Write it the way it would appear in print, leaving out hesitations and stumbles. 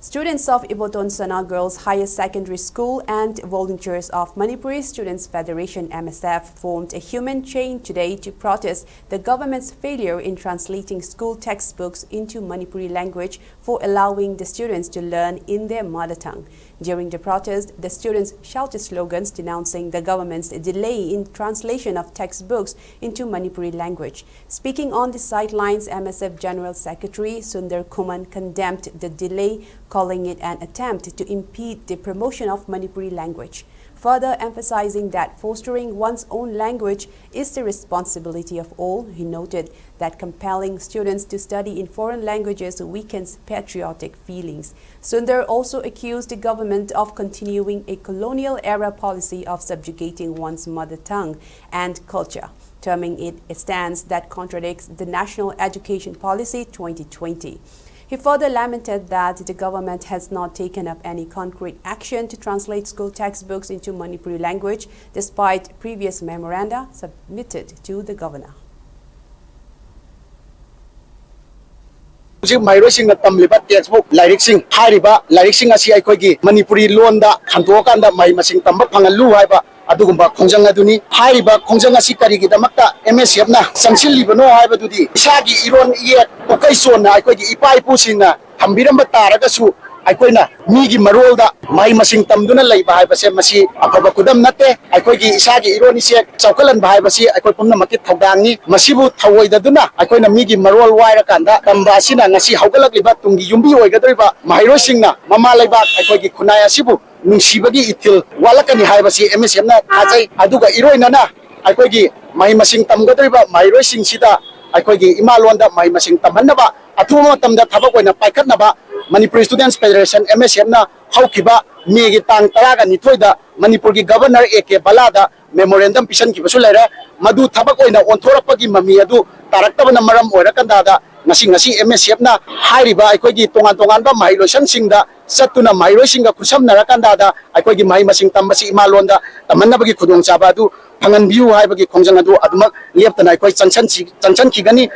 Students of Iboton Sana Girls Higher Secondary School and volunteers of Manipuri Students Federation MSF formed a human chain today to protest the government's failure in translating school textbooks into Manipuri language for allowing the students to learn in their mother tongue. During the protest, the students shouted slogans denouncing the government's delay in translation of textbooks into Manipuri language. Speaking on the sidelines, MSF General Secretary Sundar Kuman condemned the delay, calling it an attempt to impede the promotion of Manipuri language. Further emphasizing that fostering one's own language is the responsibility of all, he noted that compelling students to study in foreign languages weakens patriotic feelings. Sundar also accused the government of continuing a colonial-era policy of subjugating one's mother tongue and culture, terming it a stance that contradicts the National Education Policy 2020. He further lamented that the government has not taken up any concrete action to translate school textbooks into Manipuri language, despite previous memoranda submitted to the governor. Textbook Manipuri Londa Kantokanda Mai Masing Tamba Pangalu Haiba Adugumba Konjang Aduni Haiba Konjang Asikarigi Damakta MSF na Samsil Libano Haiba Dudi Shagi Iron yet Okaisona Ikoi Ipai Pusina Hambiramba Taragasu Aikoina Migi Marolda Mai Masing Tamduna Lay Bahibase Masi Apabakudam Nate Aikoigi Isagi Ironisek Saukalan Bahibasi Aikopuna Makit Taudangi Masibu Tawaida Duna Aikoina Migi Marol Wairakanda Tambasina Nasi Haugalak Libatungi Yumbi Oigadriba Mahiro Singna Mama Laibak Aikoigi Kunaya Sibu Nungsibagi Itil Walakani Haibasi MSM na Azai Aduga Iroinana Aikoigi Mai Masing Tamgadriba Mahiro Sing Sida Aikoigi Imalonda Mai Masing Tamanaba Atuma Tamda Tabakoina Paikatnaba Manipur Students Federation MSF na Haukiba Megi Tang Taraga Nitoida Manipur Governor Eke Balada Memorandum Pishan Kibasulera Madu Tabakoina Ontorapagi Mami Adu Taraktabana Maram Orakandada Ngasi MSF na Hariba Aikogi Tongan ba Mahilosan Singda Satuna Mahiro Singa Kusam Narakandada Aikogi Mahi Masing Tambasi Imalonda Tamanabagi Kudong Sabadu Pangan View Haibagi Kongjangadu Adumak Liaptana Aikoi Chanchan Kigani